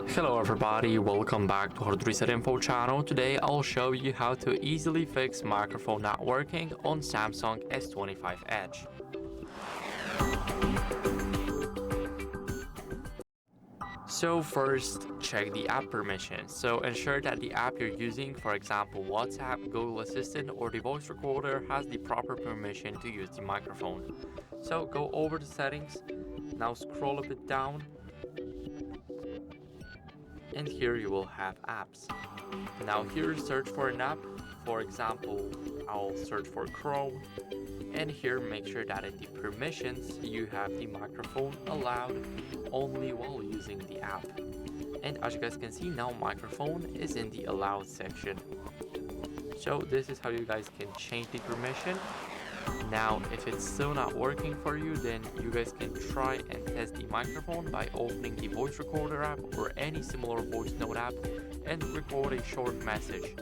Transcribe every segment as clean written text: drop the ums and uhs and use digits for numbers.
Hello everybody, welcome back to HardReset.Info channel. Today I'll show you how to easily fix microphone not working on Samsung S25 Edge. So first, check the app permissions. So ensure that the app you're using, for example WhatsApp, Google Assistant or the voice recorder, has the proper permission to use the microphone. So go over the settings, now scroll a bit down, and here you will have apps. Now here search for an app, for example I'll search for Chrome, and here make sure that in the permissions you have the microphone allowed only while using the app. And as you guys can see now, microphone is in the allowed section. So this is how you guys can change the permission. Now if it's still not working for you, then you guys can try and test the microphone by opening the voice recorder app or any similar voice note app and record a short message.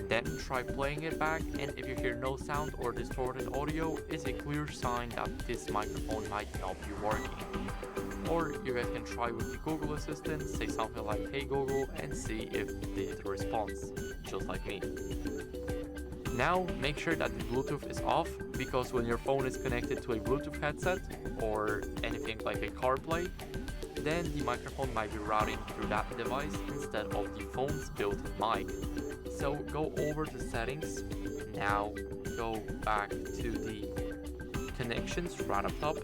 Then try playing it back, and if you hear no sound or distorted audio, it's a clear sign that this microphone might not be working. Or you guys can try with the Google Assistant, say something like "Hey Google" and see if it responds, just like me. Now make sure that the Bluetooth is off, because when your phone is connected to a Bluetooth headset or anything like a CarPlay, then the microphone might be routing through that device instead of the phone's built-in mic. So go over the settings, now go back to the connections right up top.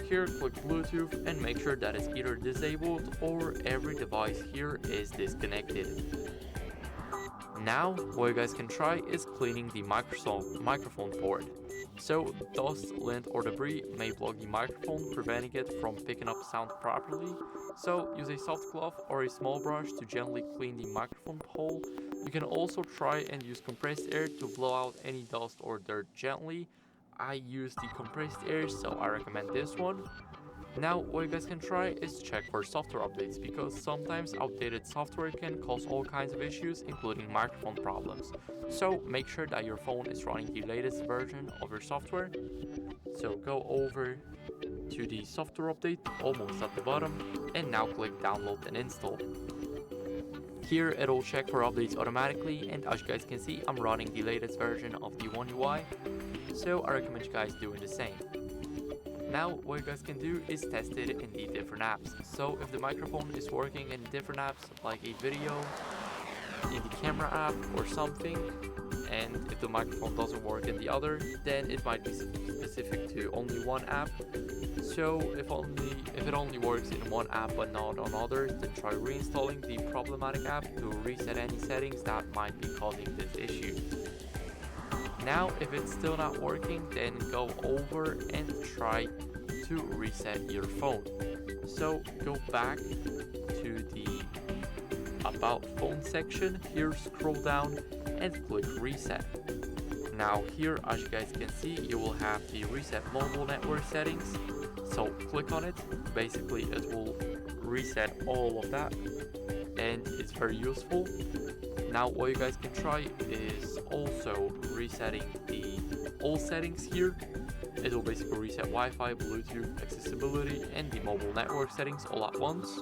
Here click Bluetooth and make sure that it's either disabled or every device here is disconnected. Now what you guys can try is cleaning the microphone port. So dust, lint or debris may block the microphone, preventing it from picking up sound properly. So use a soft cloth or a small brush to gently clean the microphone hole. You can also try and use compressed air to blow out any dust or dirt gently. I use the compressed air, so I recommend this one. Now what you guys can try is check for software updates, because sometimes outdated software can cause all kinds of issues, including microphone problems. So make sure that your phone is running the latest version of your software. So go over to the software update, almost at the bottom, and now click download and install. Here it'll check for updates automatically, and as you guys can see, I'm running the latest version of the One UI, so I recommend you guys doing the same. Now what you guys can do is test it in the different apps. So if the microphone is working in different apps like a video, in the camera app or something, and if the microphone doesn't work in the other, then it might be specific to only one app. So if it only works in one app but not on others, then try reinstalling the problematic app to reset any settings that might be causing this issue. Now if it's still not working, then go over and try to reset your phone. So go back to the About Phone section, here scroll down and click Reset. Now here, as you guys can see, you will have the Reset Mobile Network settings. So click on it, basically it will reset all of that, and it's very useful. Now what you guys can try is also resetting the all settings here. It will basically reset Wi-Fi, Bluetooth, accessibility, and the mobile network settings all at once,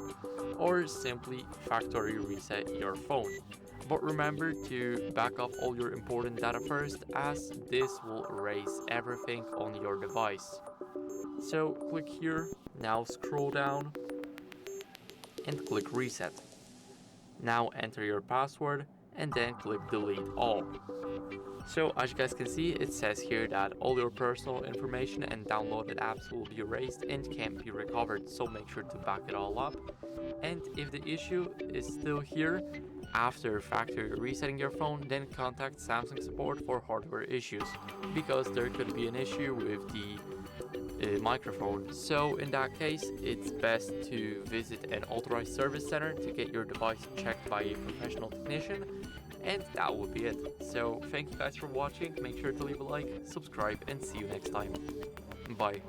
or simply factory reset your phone. But remember to back up all your important data first, as this will erase everything on your device. So click here, now scroll down and click reset. Now enter your password and then click delete all. So as you guys can see, it says here that all your personal information and downloaded apps will be erased and can't be recovered, so make sure to back it all up. And if the issue is still here after factory resetting your phone, then contact Samsung support for hardware issues, because there could be an issue with the microphone. So in that case, it's best to visit an authorized service center to get your device checked by a professional technician, and that would be it. So thank you guys for watching, make sure to leave a like, subscribe, and see you next time. Bye.